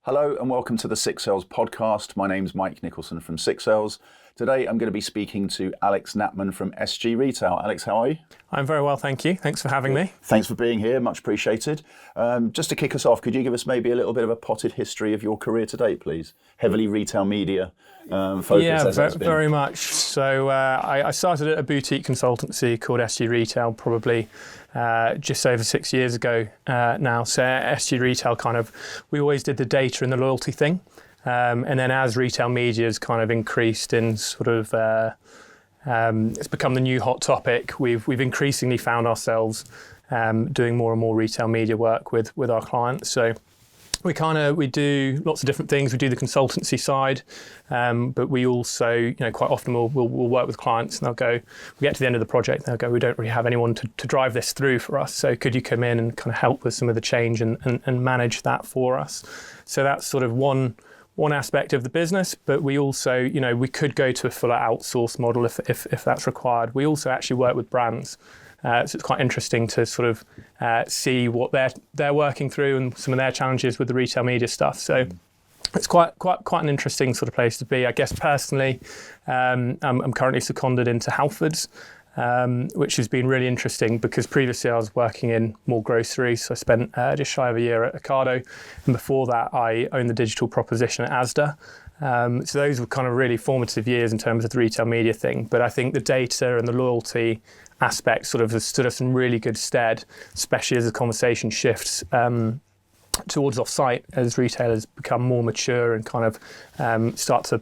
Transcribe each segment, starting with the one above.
Hello and welcome to the Six Sales podcast. My name's Mike Nicholson from Six Sales. Today I'm going to be speaking to Alex Knapman from SG Retail. Alex, how are you? I'm very well, thank you. Thanks for having me. Thanks for being here, much appreciated. Just to kick us off, could you give us maybe a little bit of a potted history of your career to date, please? Heavily retail media focused. Yeah, very much. So I started at a boutique consultancy called SG Retail probably just over 6 years ago now. So SG Retail we always did the data and the loyalty thing. And then as retail media has kind of increased in it's become the new hot topic, we've increasingly found ourselves doing more and more retail media work with our clients. So we do lots of different things. We do the consultancy side, but we also, quite often we'll work with clients and we get to the end of the project and they'll go, we don't really have anyone to drive this through for us. So could you come in and kind of help with some of the change and manage that for us? So that's sort of one aspect of the business, but we also, we could go to a fuller outsource model if that's required. We also actually work with brands. So it's quite interesting to sort of see what they're working through and some of their challenges with the retail media stuff. So it's quite an interesting sort of place to be. I guess personally, I'm currently seconded into Halfords, which has been really interesting because previously I was working in more grocery. So I spent just shy of a year at Ocado. And before that, I owned the digital proposition at Asda. So those were kind of really formative years in terms of the retail media thing. But I think the data and the loyalty aspect sort of has stood us in really good stead, especially as the conversation shifts towards off-site as retailers become more mature and kind of start to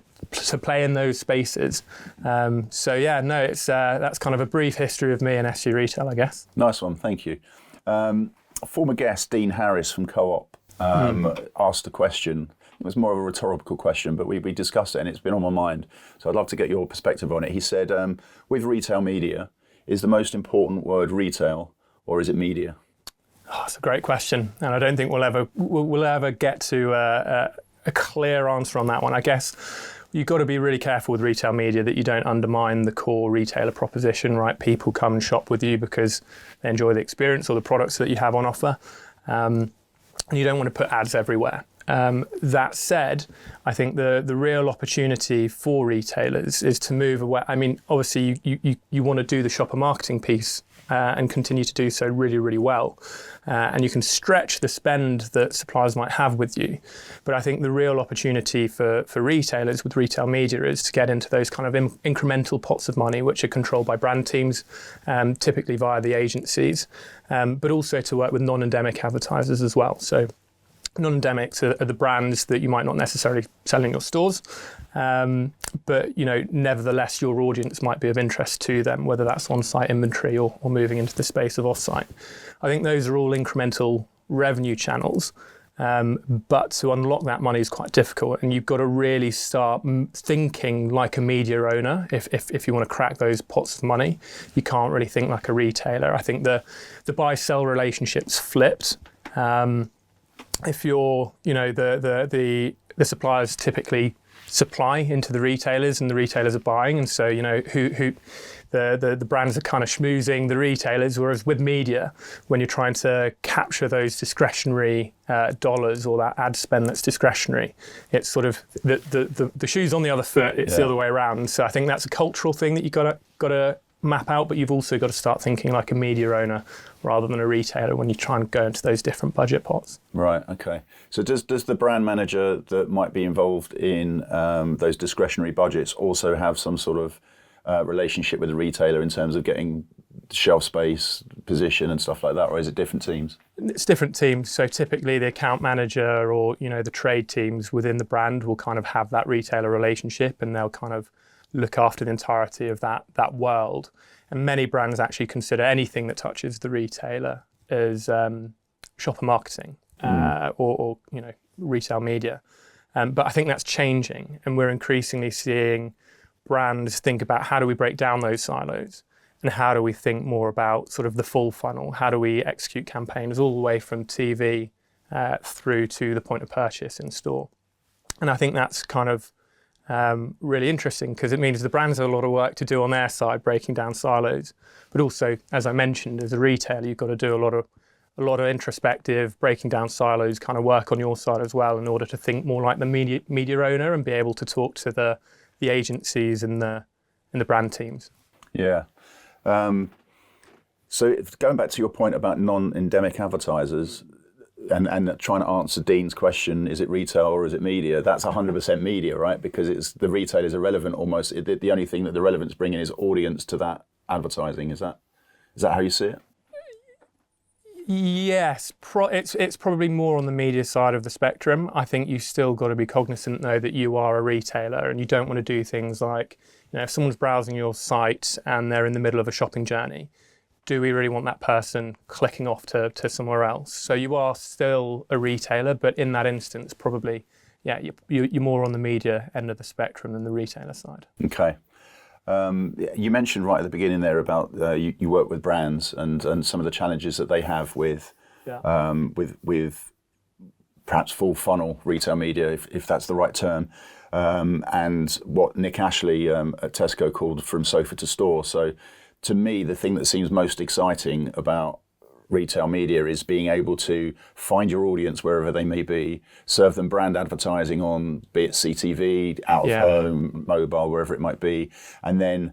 play in those spaces. It's that's kind of a brief history of me and SG Retail, I guess. Nice one, thank you. Former guest Dean Harris from Co-op asked a question. It was more of a rhetorical question, but we discussed it and it's been on my mind. So I'd love to get your perspective on it. He said, with retail media, is the most important word retail or is it media? Oh, that's a great question, and I don't think we'll ever get to a clear answer on that one. I guess you've got to be really careful with retail media that you don't undermine the core retailer proposition, right? People come and shop with you because they enjoy the experience or the products that you have on offer. And you don't want to put ads everywhere. That said, I think the real opportunity for retailers is to move away. I mean, obviously you want to do the shopper marketing piece and continue to do so really, really well. And you can stretch the spend that suppliers might have with you. But I think the real opportunity for retailers with retail media is to get into those kind of incremental pots of money, which are controlled by brand teams, typically via the agencies, but also to work with non-endemic advertisers as well. So non-endemics are the brands that you might not necessarily sell in your stores, but nevertheless your audience might be of interest to them, whether that's on-site inventory or moving into the space of off-site. I think those are all incremental revenue channels, but to unlock that money is quite difficult, and you've got to really start thinking like a media owner. If you want to crack those pots of money, you can't really think like a retailer. I think the buy-sell relationship's flipped. If you're, the suppliers typically supply into the retailers and the retailers are buying, and so the brands are kind of schmoozing the retailers, whereas with media, when you're trying to capture those discretionary dollars or that ad spend that's discretionary, it's sort of the shoe's on the other foot. It's the other way around. So I think that's a cultural thing that you got to map out, but you've also got to start thinking like a media owner rather than a retailer when you try and go into those different budget pots. Right, okay. So does the brand manager that might be involved in those discretionary budgets also have some sort of relationship with the retailer in terms of getting shelf space, position and stuff like that, or is it different teams? It's different teams. So typically the account manager or the trade teams within the brand will kind of have that retailer relationship, and they'll kind of look after the entirety of that world. And many brands actually consider anything that touches the retailer as shopper marketing or retail media. But I think that's changing, and we're increasingly seeing brands think about how do we break down those silos and how do we think more about sort of the full funnel. How do we execute campaigns all the way from TV through to the point of purchase in store? And I think that's kind of really interesting because it means the brands have a lot of work to do on their side, breaking down silos. But also, as I mentioned, as a retailer, you've got to do a lot of a lot of introspective, breaking down silos kind of work on your side as well in order to think more like the media owner and be able to talk to the agencies and the brand teams. Yeah. So going back to your point about non-endemic advertisers and trying to answer Dean's question, is it retail or is it media? That's 100% media, right? Because it's the retail is irrelevant almost. The only thing that the relevance bringing is audience to that advertising. Is that how you see it? Yes, it's probably more on the media side of the spectrum. I think you've still got to be cognizant though that you are a retailer and you don't want to do things like, if someone's browsing your site and they're in the middle of a shopping journey, do we really want that person clicking off to somewhere else? So you are still a retailer, but in that instance, probably, you're more on the media end of the spectrum than the retailer side. Okay. You mentioned right at the beginning there about you work with brands and some of the challenges that they have with perhaps full funnel retail media, if that's the right term, and what Nick Ashley at Tesco called from sofa to store. So to me, the thing that seems most exciting about retail media is being able to find your audience wherever they may be, serve them brand advertising on, be it CTV, out of home, mobile, wherever it might be, and then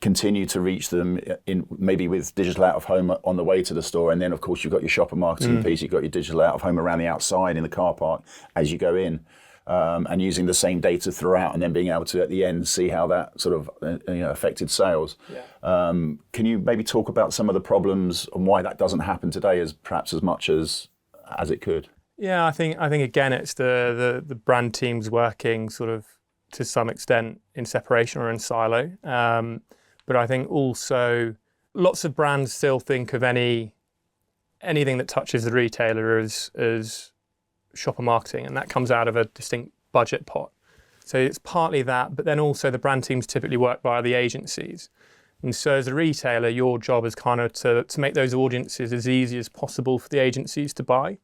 continue to reach them in maybe with digital out of home on the way to the store. And then of course you've got your shopper marketing piece, you've got your digital out of home around the outside in the car park as you go in. And using the same data throughout, and then being able to at the end see how that sort of affected sales. Yeah. Can you maybe talk about some of the problems and why that doesn't happen today as perhaps as much as it could? Yeah, I think again it's the brand teams working sort of to some extent in separation or in silo. But I think also lots of brands still think of anything that touches the retailer as shopper marketing, and that comes out of a distinct budget pot. So it's partly that, but then also the brand teams typically work via the agencies. And so as a retailer, your job is kind of to make those audiences as easy as possible for the agencies to buy.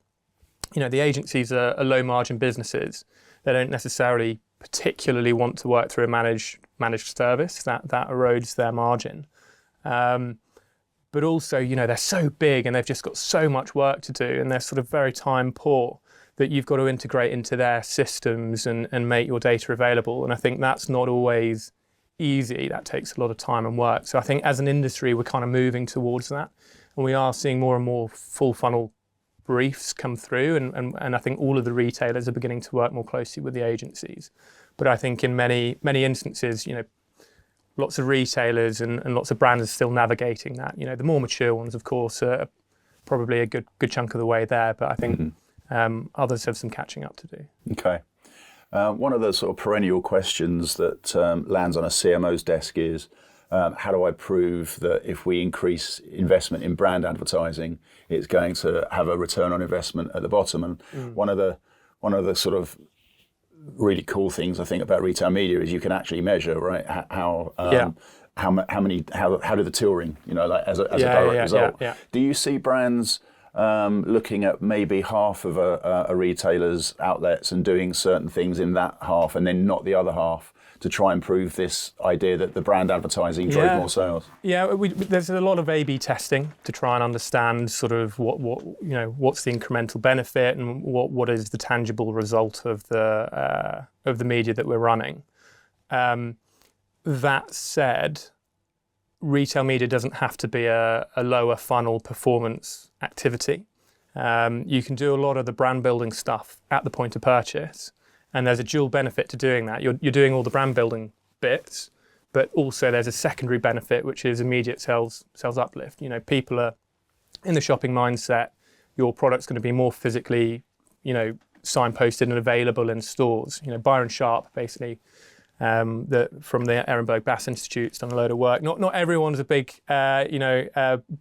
The agencies are low margin businesses. They don't necessarily particularly want to work through a managed service that erodes their margin. But also, they're so big and they've just got so much work to do and they're sort of very time poor that you've got to integrate into their systems and make your data available. And I think that's not always easy. That takes a lot of time and work. So I think as an industry, we're kind of moving towards that. And we are seeing more and more full funnel briefs come through. And I think all of the retailers are beginning to work more closely with the agencies. But I think in many instances, lots of retailers and lots of brands are still navigating that. The more mature ones, of course, are probably a good chunk of the way there. But I think others have some catching up to do. Okay. One of the sort of perennial questions that lands on a CMO's desk is, how do I prove that if we increase investment in brand advertising, it's going to have a return on investment at the bottom? And one of the sort of really cool things I think about retail media is you can actually measure, right? How do the till ring, as a direct result. Yeah. Do you see brands looking at maybe half of a retailer's outlets and doing certain things in that half and then not the other half to try and prove this idea that the brand advertising drove more sales? Yeah, there's a lot of A/B testing to try and understand sort of what's the incremental benefit and what is the tangible result of the media that we're running. That said, retail media doesn't have to be a lower funnel performance activity. You can do a lot of the brand building stuff at the point of purchase, and there's a dual benefit to doing that. You're doing all the brand building bits, but also there's a secondary benefit, which is immediate sales uplift. People are in the shopping mindset. Your product's going to be more physically, signposted and available in stores. Byron Sharp basically. From the Ehrenberg Bass Institute's done a load of work. Not everyone's a big,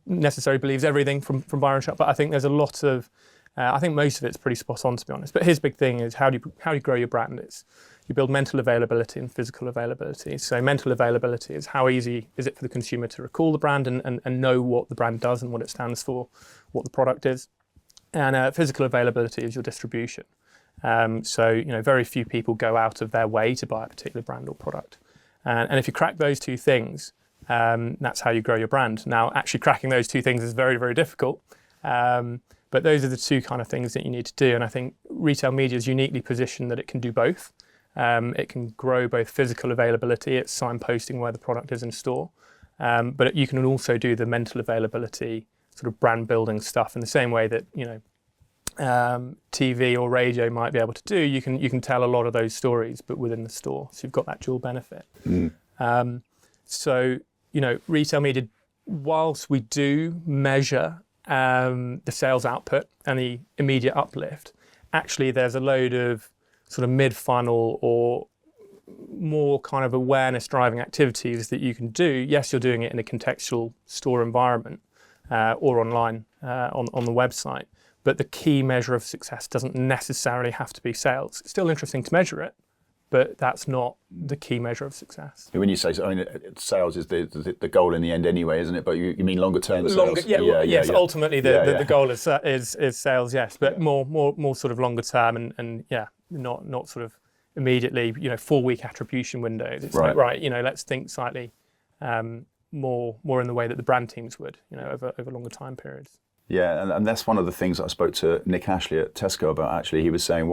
necessarily believes everything from Byron Sharp, but I think there's a lot of, I think most of it's pretty spot on, to be honest. But his big thing is how do you grow your brand? You build mental availability and physical availability. So mental availability is how easy is it for the consumer to recall the brand and know what the brand does and what it stands for, what the product is. And physical availability is your distribution. So very few people go out of their way to buy a particular brand or product. And if you crack those two things, that's how you grow your brand. Now, actually cracking those two things is very, very difficult. But those are the two kind of things that you need to do. And I think retail media is uniquely positioned that it can do both. It can grow both physical availability, it's signposting where the product is in store, but you can also do the mental availability, sort of brand building stuff in the same way that TV or radio might be able to do. You can tell a lot of those stories, but within the store. So you've got that dual benefit. So retail media, whilst we do measure the sales output and the immediate uplift, actually there's a load of sort of mid-funnel or more kind of awareness driving activities that you can do. Yes, you're doing it in a contextual store environment or online on the website, but the key measure of success doesn't necessarily have to be sales. It's still interesting to measure it, but that's not the key measure of success. When you say, sales is the goal in the end anyway, isn't it? But you mean longer term sales? Yes. Ultimately, the goal is sales, yes, but more sort of longer term and not sort of immediately, 4-week attribution windows. It's let's think slightly more in the way that the brand teams would, over longer time periods. Yeah, and that's one of the things I spoke to Nick Ashley at Tesco about. Actually, he was saying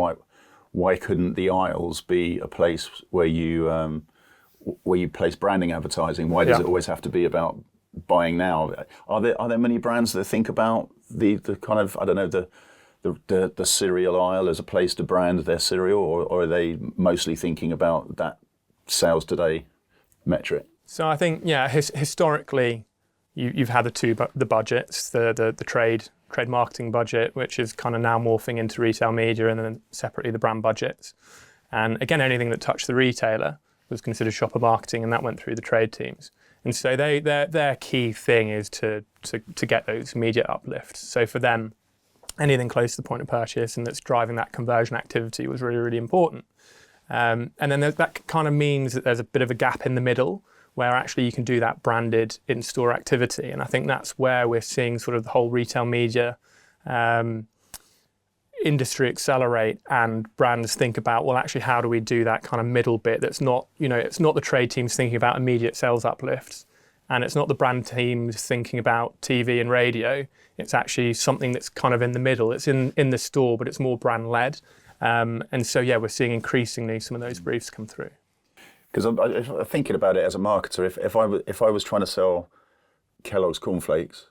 why couldn't the aisles be a place where you place branding advertising? Why does it always have to be about buying now? Are there many brands that think about the kind of, I don't know, the cereal aisle as a place to brand their cereal, or are they mostly thinking about that sales today metric? So I think historically you've had the budgets, the trade marketing budget, which is kind of now morphing into retail media, and then separately the brand budgets. And again, anything that touched the retailer was considered shopper marketing, and that went through the trade teams. And so their key thing is to get those immediate uplifts. So for them, anything close to the point of purchase and that's driving that conversion activity was really, really important. And then that kind of means that there's a bit of a gap in the middle where actually you can do that branded in-store activity. And I think that's where we're seeing sort of the whole retail media industry accelerate, and brands think about, well, actually, how do we do that kind of middle bit that's not, it's not the trade teams thinking about immediate sales uplifts, and it's not the brand teams thinking about TV and radio. It's actually something that's kind of in the middle. It's in the store, but it's more brand-led. And so, we're seeing increasingly some of those briefs come through. Because I'm thinking about it as a marketer, if I was trying to sell Kellogg's cornflakes,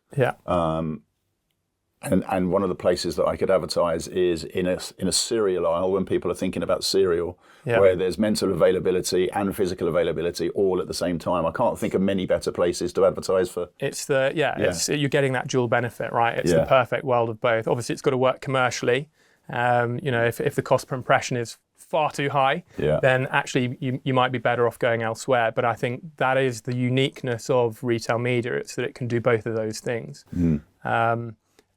and one of the places that I could advertise is in a cereal aisle when people are thinking about cereal, where there's mental availability and physical availability all at the same time. I can't think of many better places to advertise for. It's you're getting that dual benefit, right? It's the perfect world of both. Obviously, it's got to work commercially. If the cost per impression is far too high, then actually you might be better off going elsewhere. But I think that is the uniqueness of retail media. It's that it can do both of those things.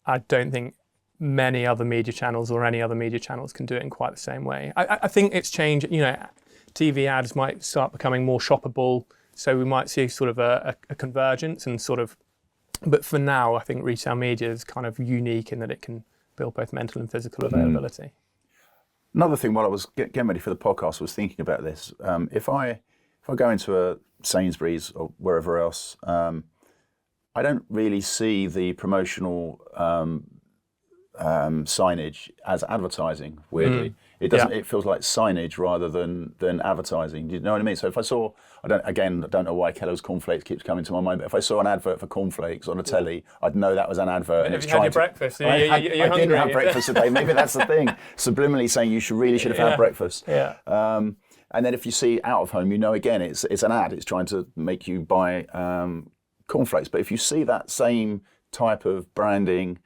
I don't think many other media channels or any other media channels can do it in quite the same way. I think it's changed. TV ads might start becoming more shoppable, so we might see sort of a convergence and sort of. But for now, I think retail media is kind of unique in that it can build both mental and physical availability. Another thing, while I was getting ready for the podcast, was thinking about this. If I go into a Sainsbury's or wherever else, I don't really see the promotional signage as advertising. Weirdly, it doesn't. It feels like signage rather than advertising. Do you know what I mean? So if I saw, I don't know why Kellogg's cornflakes keeps coming to my mind, but if I saw an advert for cornflakes on a telly, I'd know that was an advert. And if you had your breakfast, I didn't have breakfast today. Maybe that's the thing. Subliminally saying you should have had breakfast. Yeah. And then if you see out of home, again it's an ad. It's trying to make you buy cornflakes. But if you see that same type of branding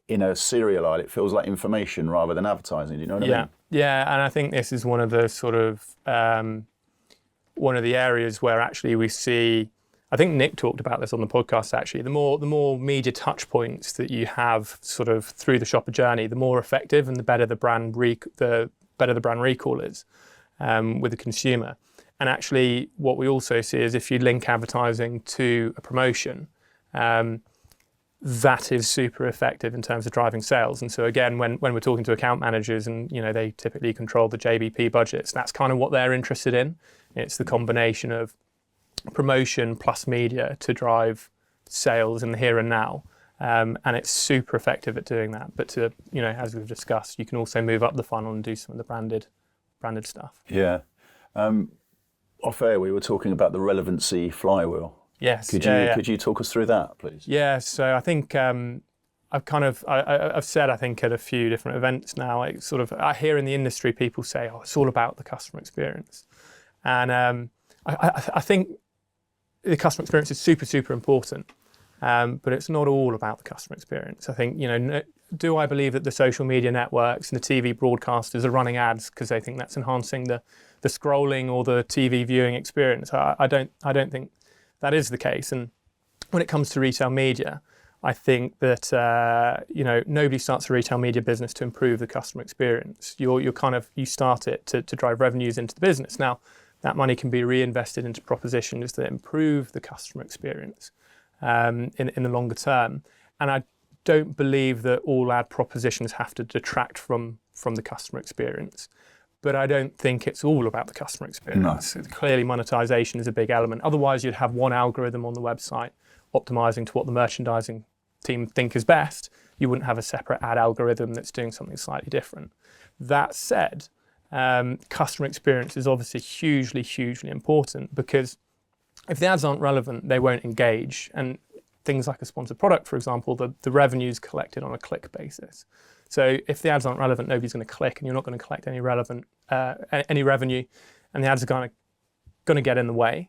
in a cereal aisle, it feels like information rather than advertising. Do you know what I mean? Yeah, and I think this is one of the sort of one of the areas where actually we see. I think Nick talked about this on the podcast. Actually, the more media touch points that you have sort of through the shopper journey, the more effective and the better the brand recall is with the consumer. And actually, what we also see is if you link advertising to a promotion, that is super effective in terms of driving sales. And so again, when we're talking to account managers and they typically control the JBP budgets, that's kind of what they're interested in. It's the combination of promotion plus media to drive sales in the here and now. And it's super effective at doing that. But to, as we've discussed, you can also move up the funnel and do some of the branded stuff. Yeah. Off air, we were talking about the relevancy flywheel. Yes. Could you talk us through that, please? Yeah. So I think I've said, I think, at a few different events now, I hear in the industry people say, "Oh, it's all about the customer experience," and I think the customer experience is super, super important. But it's not all about the customer experience. I think, do I believe that the social media networks and the TV broadcasters are running ads because they think that's enhancing the scrolling or the TV viewing experience? I don't think that is the case. And when it comes to retail media, I think that nobody starts a retail media business to improve the customer experience. You start it to drive revenues into the business. Now, that money can be reinvested into propositions that improve the customer experience in the longer term. And I don't believe that all ad propositions have to detract from the customer experience. But I don't think it's all about the customer experience. No. Clearly, monetization is a big element. Otherwise, you'd have one algorithm on the website optimizing to what the merchandising team think is best. You wouldn't have a separate ad algorithm that's doing something slightly different. That said, customer experience is obviously hugely, hugely important, because if the ads aren't relevant, they won't engage. And things like a sponsored product, for example, the revenue is collected on a click basis. So if the ads aren't relevant, nobody's going to click, and you're not going to collect any any revenue, and the ads are going to get in the way.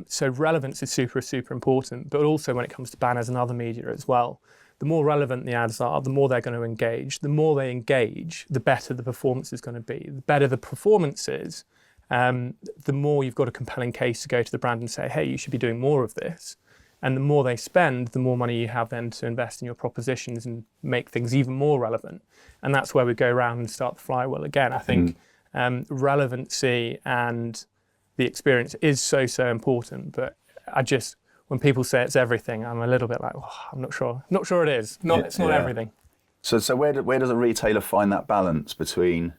So relevance is super, super important. But also when it comes to banners and other media as well, the more relevant the ads are, the more they're going to engage. The more they engage, the better the performance is going to be. The better the performance is, the more you've got a compelling case to go to the brand and say, hey, you should be doing more of this. And the more they spend, the more money you have then to invest in your propositions and make things even more relevant. And that's where we go around and start the flywheel again. I think relevancy and the experience is so, so important. But when people say it's everything, I'm a little bit like, oh, I'm not sure. Not sure it is. It's not everything. So where does a retailer find that balance between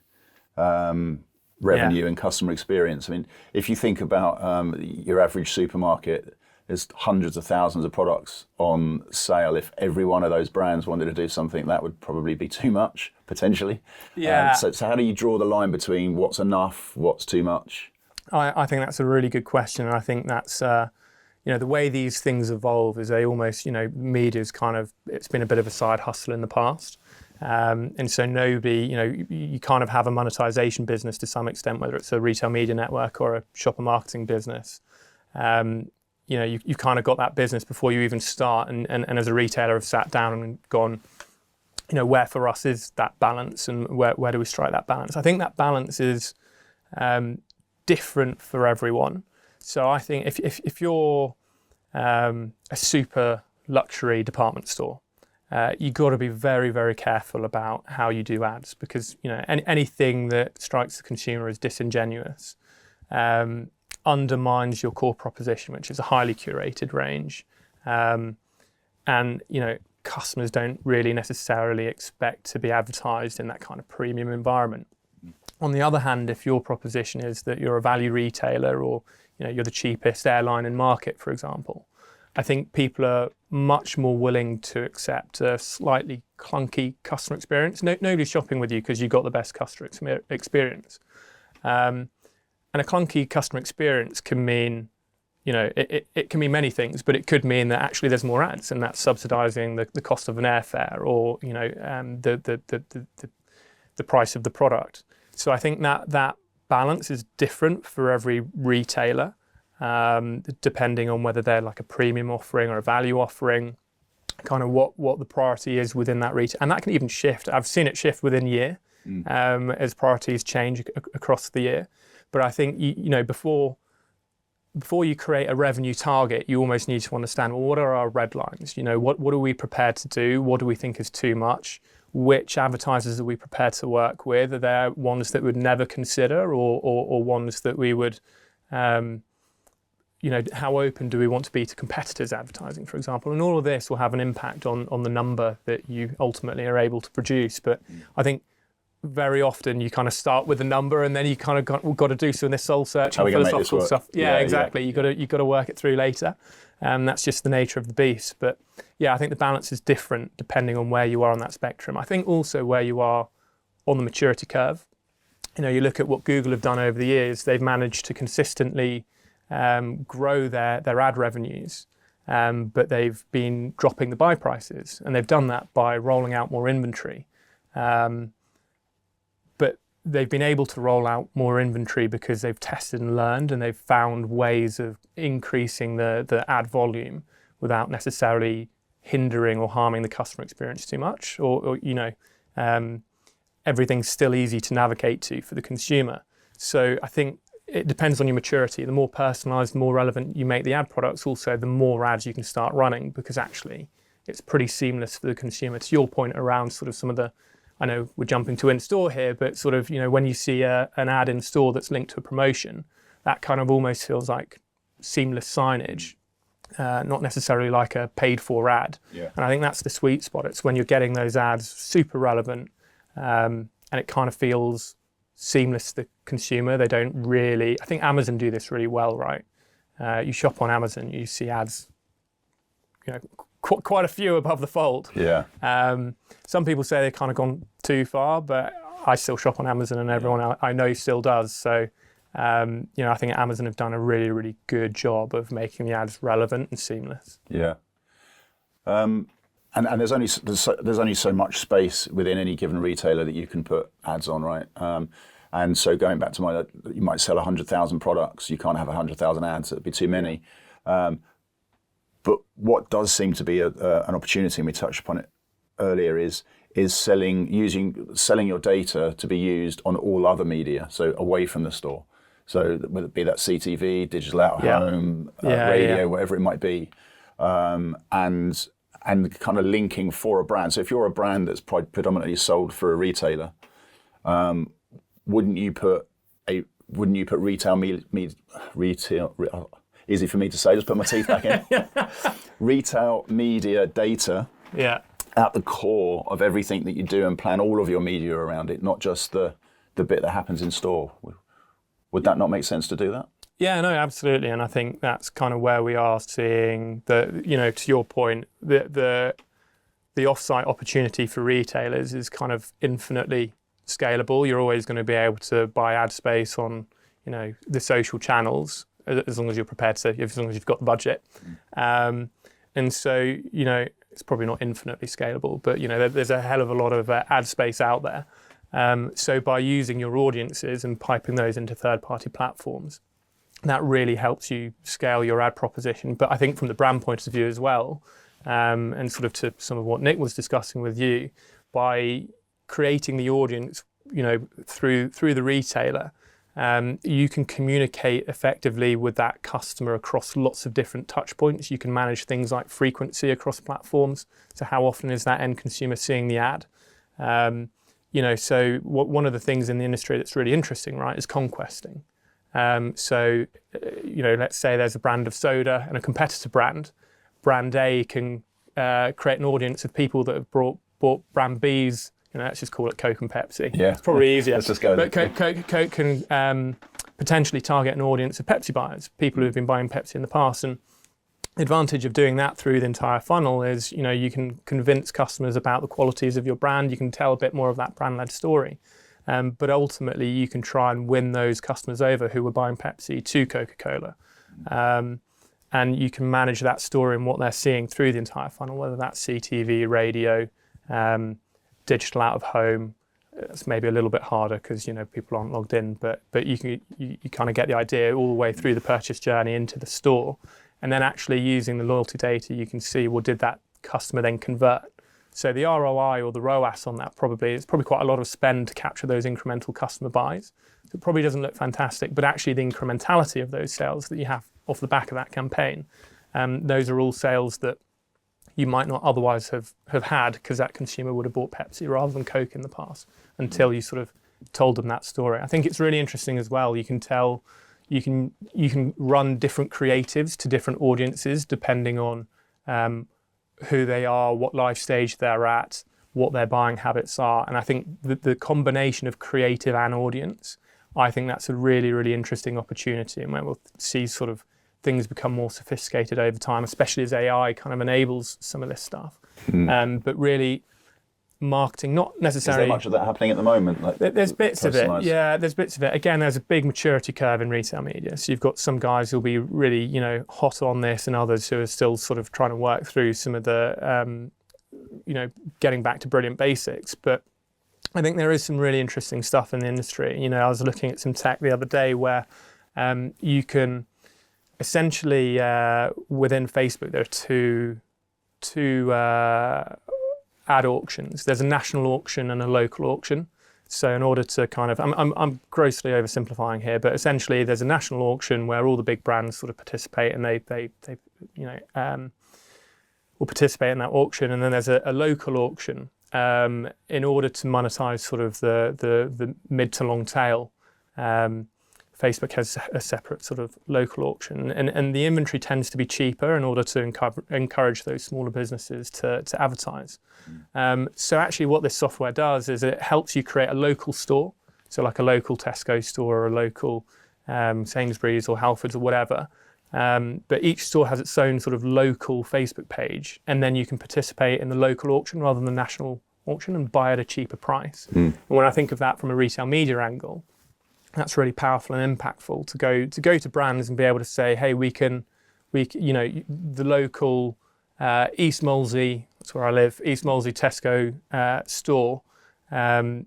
revenue and customer experience? I mean, if you think about your average supermarket, there's hundreds of thousands of products on sale. If every one of those brands wanted to do something, that would probably be too much, potentially. Yeah. So how do you draw the line between what's enough, what's too much? I think that's a really good question. And I think that's, the way these things evolve is they almost, media's it's been a bit of a side hustle in the past. And so nobody, you kind of have a monetization business to some extent, whether it's a retail media network or a shopper marketing business. You've kind of got that business before you even start, and as a retailer have sat down and gone, where for us is that balance, and where do we strike that balance? I think that balance is different for everyone. So I think if you're a super luxury department store, you've got to be very, very careful about how you do ads, because anything that strikes the consumer as disingenuous undermines your core proposition, which is a highly curated range. And customers don't really necessarily expect to be advertised in that kind of premium environment. On the other hand, if your proposition is that you're a value retailer, or you're the cheapest airline in market, for example, I think people are much more willing to accept a slightly clunky customer experience. Nobody's shopping with you because you've got the best customer experience. And a clunky customer experience can mean, it can mean many things, but it could mean that actually there's more ads, and that's subsidising the cost of an airfare, or the price of the product. So I think that balance is different for every retailer, depending on whether they're like a premium offering or a value offering, kind of what the priority is within that retail. And that can even shift. I've seen it shift within a year as priorities change across the year. But I think before you create a revenue target, you almost need to understand, well, what are our red lines? What are we prepared to do? What do we think is too much? Which advertisers are we prepared to work with? Are there ones that we'd never consider, or ones that we would, how open do we want to be to competitors' advertising, for example? And all of this will have an impact on the number that you ultimately are able to produce. But I think very often you kind of start with a number and then you kind of got to do some of this soul searching, philosophical stuff. Yeah, exactly. You got to work it through later. That's just the nature of the beast. But yeah, I think the balance is different depending on where you are on that spectrum. I think also where you are on the maturity curve. You look at what Google have done over the years. They've managed to consistently grow their ad revenues, but they've been dropping the buy prices, and they've done that by rolling out more inventory. But they've been able to roll out more inventory because they've tested and learned, and they've found ways of increasing the ad volume without necessarily hindering or harming the customer experience too much, or everything's still easy to navigate to for the consumer. So I think it depends on your maturity. The more personalised, the more relevant you make the ad products, also the more ads you can start running, because actually it's pretty seamless for the consumer. To your point around sort of some of the, I know we're jumping to in-store here, but sort of, when you see an ad in store that's linked to a promotion, that kind of almost feels like seamless signage, not necessarily like a paid-for ad. Yeah. And I think that's the sweet spot. It's when you're getting those ads super relevant, and it kind of feels seamless to the consumer. They don't really, I think Amazon do this really well, right? You shop on Amazon, you see ads, quite a few above the fold. Yeah. Some people say they've kind of gone too far, but I still shop on Amazon, and everyone I know still does. So, I think Amazon have done a really, really good job of making the ads relevant and seamless. Yeah. And there's only so much space within any given retailer that you can put ads on, right? And so going back to you might sell 100,000 products. You can't have 100,000 ads. It'd be too many. But what does seem to be an opportunity, and we touched upon it earlier, is selling your data to be used on all other media, so away from the store. So whether it be that CTV, digital out of home, radio, whatever it might be, and kind of linking for a brand. So if you're a brand that's predominantly sold for a retailer, wouldn't you put retail easy for me to say, just put my teeth back in. Retail media data at the core of everything that you do, and plan all of your media around it, not just the bit that happens in store. Would that not make sense to do that? Yeah, no, absolutely. And I think that's kind of where we are seeing to your point, the off-site opportunity for retailers is kind of infinitely scalable. You're always going to be able to buy ad space on, the social channels, as long as you're prepared to, as long as you've got the budget. And so, it's probably not infinitely scalable, but, there's a hell of a lot of ad space out there. So by using your audiences and piping those into third-party platforms, that really helps you scale your ad proposition. But I think from the brand point of view as well, and sort of to some of what Nick was discussing with you, by creating the audience, through the retailer, you can communicate effectively with that customer across lots of different touch points. You can manage things like frequency across platforms. So how often is that end consumer seeing the ad? So one of the things in the industry that's really interesting, right, is conquesting. So let's say there's a brand of soda and a competitor brand. Brand A can create an audience of people that have bought brand B's, let's just call it Coke and Pepsi. Yeah. It's probably easier. Let's just go. But Coke can potentially target an audience of Pepsi buyers, people who have been buying Pepsi in the past. And the advantage of doing that through the entire funnel is, you can convince customers about the qualities of your brand. You can tell a bit more of that brand-led story. But ultimately, you can try and win those customers over who were buying Pepsi to Coca-Cola. And you can manage that story and what they're seeing through the entire funnel, whether that's CTV, radio, digital out of home. It's maybe a little bit harder because people aren't logged in, but you kind of get the idea all the way through the purchase journey into the store. And then actually using the loyalty data, you can see, well, did that customer then convert? So the ROI or the ROAS on that it's probably quite a lot of spend to capture those incremental customer buys. So it probably doesn't look fantastic, but actually the incrementality of those sales that you have off the back of that campaign, those are all sales that you might not otherwise have had because that consumer would have bought Pepsi rather than Coke in the past until you sort of told them that story. I think it's really interesting as well. You can tell, you can run different creatives to different audiences depending on who they are, what life stage they're at, what their buying habits are. And I think the combination of creative and audience, I think that's a really, really interesting opportunity, and where we'll see sort of things become more sophisticated over time, especially as AI kind of enables some of this stuff. But really, marketing, not necessarily... Is there much of that happening at the moment? Like there's bits of it, yeah, there's bits of it. Again, there's a big maturity curve in retail media. So you've got some guys who'll be really, hot on this, and others who are still sort of trying to work through some of the, getting back to brilliant basics. But I think there is some really interesting stuff in the industry. I was looking at some tech the other day where you can essentially, within Facebook, there are two ad auctions. There's a national auction and a local auction. So in order to kind of, I'm grossly oversimplifying here, but essentially there's a national auction where all the big brands sort of participate, and they will participate in that auction. And then there's a local auction in order to monetize sort of the mid to long tail. Facebook has a separate sort of local auction, and the inventory tends to be cheaper in order to encourage those smaller businesses to advertise. So actually what this software does is it helps you create a local store, so like a local Tesco store or a local Sainsbury's or Halfords or whatever. But each store has its own sort of local Facebook page, and then you can participate in the local auction rather than the national auction and buy at a cheaper price. And when I think of that from a retail media angle, that's really powerful and impactful to go to brands and be able to say, hey, the local East Molesey, that's where I live, East Molesey Tesco store, we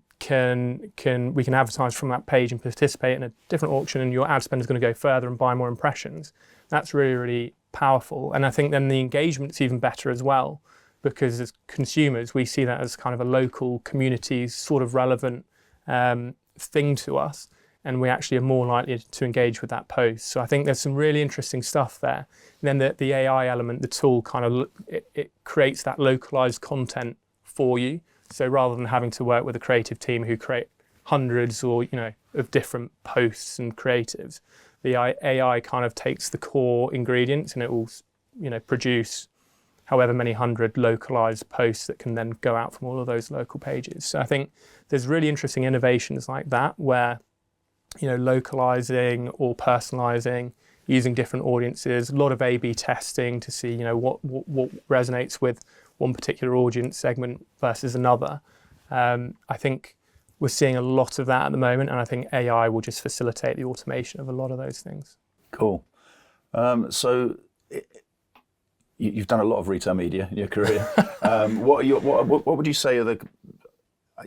can advertise from that page and participate in a different auction, and your ad spend is going to go further and buy more impressions. That's really, really powerful. And I think then the engagement's even better as well, because as consumers, we see that as kind of a local community sort of relevant thing to us, and we actually are more likely to engage with that post. So I think there's some really interesting stuff there. And then the AI element, the tool kind of, it creates that localized content for you. So rather than having to work with a creative team who create hundreds or, of different posts and creatives, the AI kind of takes the core ingredients, and it will, produce however many hundred localized posts that can then go out from all of those local pages. So I think there's really interesting innovations like that where, localizing or personalizing, using different audiences, a lot of A/B testing to see, what resonates with one particular audience segment versus another. I think we're seeing a lot of that at the moment, and I think AI will just facilitate the automation of a lot of those things. Cool. So you've done a lot of retail media in your career. What would you say are the,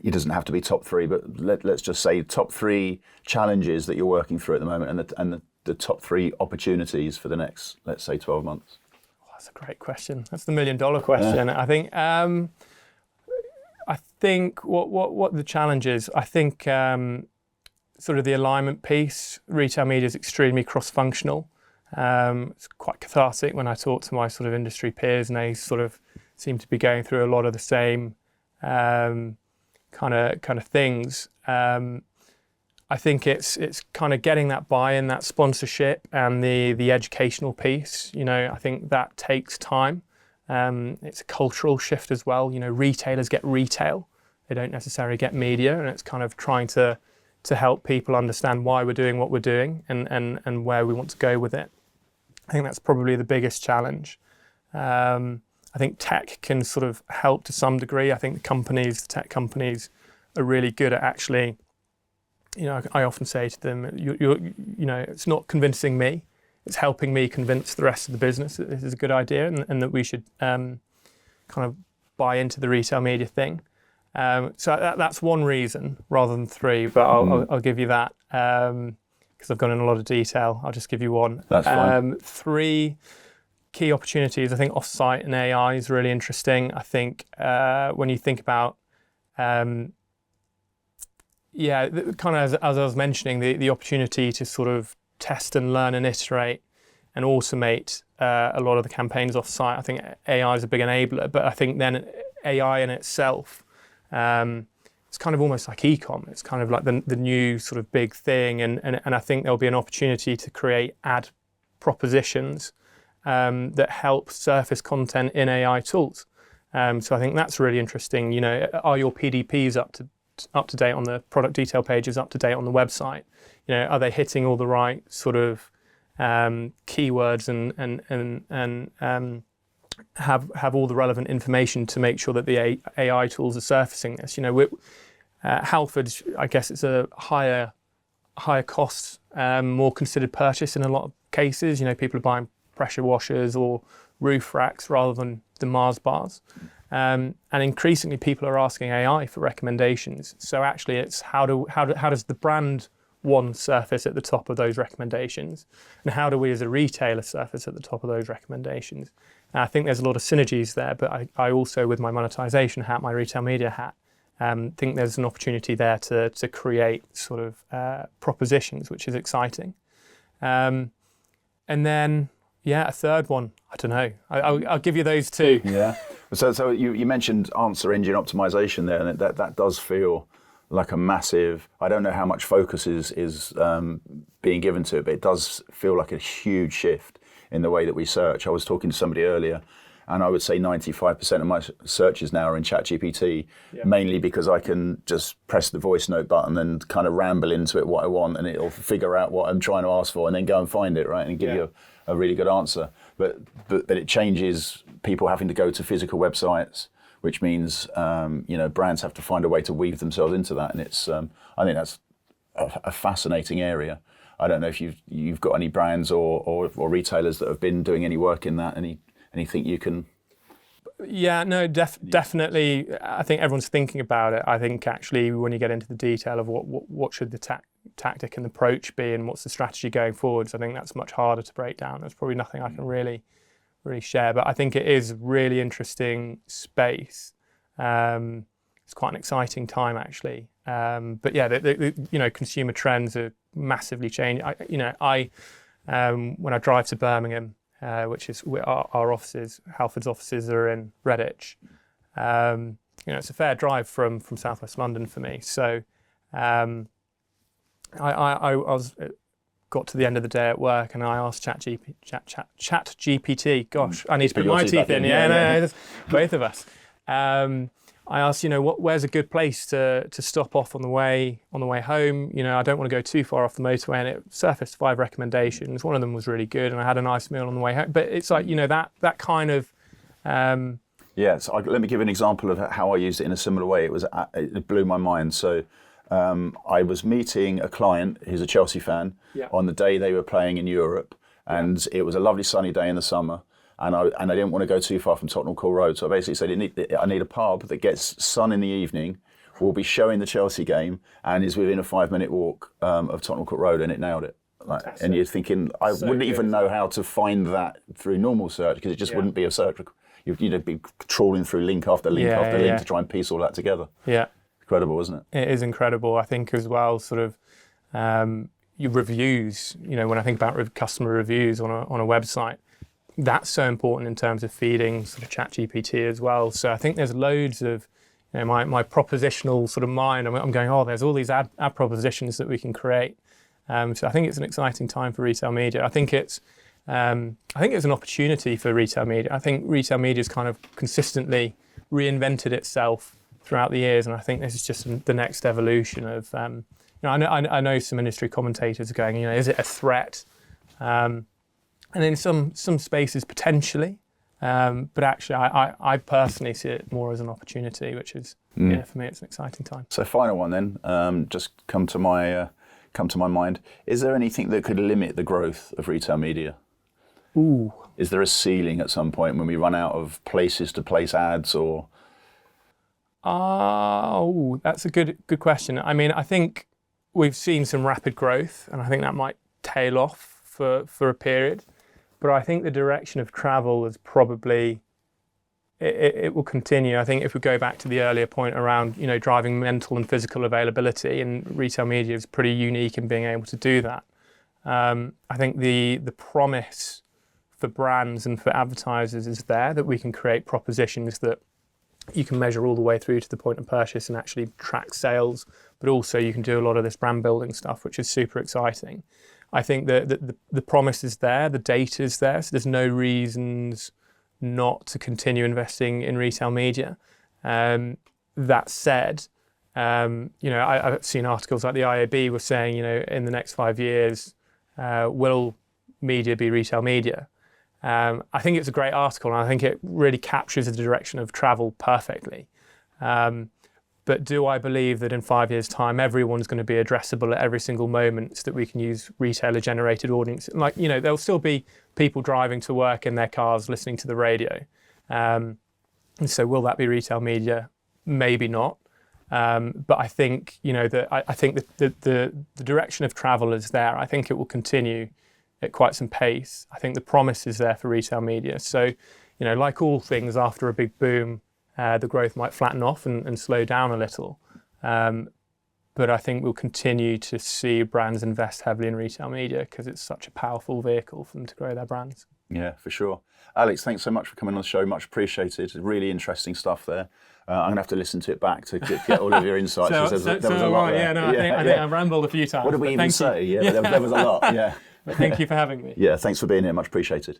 it doesn't have to be top three, but let's just say top three challenges that you're working through at the moment, and the top three opportunities for the next, let's say, 12 months? That's a great question. That's the $1 million question. I think what the challenge is, I think sort of the alignment piece. Retail media is extremely cross-functional. It's quite cathartic when I talk to my sort of industry peers, and they sort of seem to be going through a lot of the same kind of things. I think it's kind of getting that buy-in, that sponsorship, and the educational piece. I think that takes time. It's a cultural shift as well. Retailers get retail; they don't necessarily get media, and it's kind of trying to help people understand why we're doing what we're doing and where we want to go with it. I think that's probably the biggest challenge. I think tech can sort of help to some degree. I think the tech companies are really good at actually, I often say to them, it's not convincing me, it's helping me convince the rest of the business that this is a good idea, and that we should kind of buy into the retail media thing. So that's one reason rather than three, but I'll give you that because I've gone in a lot of detail. I'll just give you one. That's fine. Three key opportunities. I think offsite and AI is really interesting. I think when you think about, kind of as I was mentioning, the opportunity to sort of test and learn and iterate and automate a lot of the campaigns offsite. I think AI is a big enabler, but I think then AI in itself, it's kind of almost like e-com. It's kind of like the new sort of big thing, and I think there'll be an opportunity to create ad propositions that help surface content in AI tools. So I think that's really interesting. You know, are your PDPs up to date on the product detail pages, up to date on the website? You know, are they hitting all the right sort of keywords and have all the relevant information to make sure that the AI tools are surfacing this? You know, Halfords, I guess it's a higher cost, more considered purchase in a lot of cases. You know, people are buying pressure washers or roof racks rather than the Mars bars. And increasingly people are asking AI for recommendations. So actually it's how does the brand one surface at the top of those recommendations? And how do we as a retailer surface at the top of those recommendations? And I think there's a lot of synergies there, but I also, with my monetization hat, my retail media hat, think there's an opportunity there to create sort of propositions, which is exciting. And then, a third one, I don't know. I'll give you those two. Yeah. So you mentioned answer engine optimization there, and that does feel like a massive, I don't know how much focus is being given to it, but it does feel like a huge shift in the way that we search. I was talking to somebody earlier, and I would say 95% of my searches now are in ChatGPT, mainly because I can just press the voice note button and kind of ramble into it what I want, and it'll figure out what I'm trying to ask for, and then go and find it, right, and give you a really good answer. But it changes people having to go to physical websites, which means brands have to find a way to weave themselves into that, and it's I think that's a fascinating area. I don't know if you've got any brands or retailers that have been doing any work in that. Anything you can? Yeah, no, definitely. I think everyone's thinking about it. I think actually when you get into the detail of what should the tactic and approach be and what's the strategy going forwards, I think that's much harder to break down. There's probably nothing I can really share, but I think it is a really interesting space. It's quite an exciting time actually. But yeah, the consumer trends are massively changing. When I drive to Birmingham, which is where our offices, Halfords offices are in Redditch. It's a fair drive from southwest London for me. So I got to the end of the day at work and I asked ChatGPT. Gosh, I need to put my teeth in. No, both of us. I asked, where's a good place to stop off on the way home? I don't want to go too far off the motorway, and it surfaced 5 recommendations. One of them was really good, and I had a nice meal on the way home. But it's like that kind of. So let me give an example of how I used it in a similar way. It blew my mind. So I was meeting a client who's a Chelsea fan on the day they were playing in Europe, and it was a lovely sunny day in the summer. And I didn't want to go too far from Tottenham Court Road, so I basically said I need a pub that gets sun in the evening, will be showing the Chelsea game, and is within a 5-minute walk of Tottenham Court Road, and it nailed it. And you're thinking, I wouldn't even know how to find that through normal search, because it just wouldn't be a search. You'd be trawling through link after link after link to try and piece all that together. Yeah, incredible, isn't it? It is incredible. I think as well, sort of your reviews. When I think about customer reviews on a website. That's so important in terms of feeding sort of ChatGPT as well. So I think there's loads of, my propositional sort of mind. I'm going, there's all these ad propositions that we can create. So I think it's an exciting time for retail media. I think it's an opportunity for retail media. I think retail media has kind of consistently reinvented itself throughout the years, and I think this is just the next evolution of. I know some industry commentators are going, is it a threat? And in some spaces potentially, but actually I personally see it more as an opportunity, which is for me it's an exciting time. So final one then, just come to my mind. Is there anything that could limit the growth of retail media? Ooh. Is there a ceiling at some point when we run out of places to place ads or? That's a good question. I mean, I think we've seen some rapid growth, and I think that might tail off for a period. But I think the direction of travel is probably, it will continue. I think if we go back to the earlier point around, driving mental and physical availability, and retail media is pretty unique in being able to do that. I think the promise for brands and for advertisers is there, that we can create propositions that you can measure all the way through to the point of purchase and actually track sales, but also you can do a lot of this brand building stuff, which is super exciting. I think that the promise is there, the data is there, so there's no reasons not to continue investing in retail media. That said, I've seen articles like the IAB were saying, in the next 5 years, will media be retail media? I think it's a great article, and I think it really captures the direction of travel perfectly. But do I believe that in 5 years' time, everyone's going to be addressable at every single moment so that we can use retailer-generated audience? There'll still be people driving to work in their cars listening to the radio. And so will that be retail media? Maybe not. But I think, I think the direction of travel is there. I think it will continue at quite some pace. I think the promise is there for retail media. So, like all things, after a big boom, the growth might flatten off and slow down a little. But I think we'll continue to see brands invest heavily in retail media because it's such a powerful vehicle for them to grow their brands. Yeah, for sure. Alex, thanks so much for coming on the show. Much appreciated. Really interesting stuff there. I'm going to have to listen to it back to get all of your insights. There was a lot there. I think I rambled a few times. What did we even say? Yeah, there was a lot. Yeah. But thank you for having me. Yeah, thanks for being here. Much appreciated.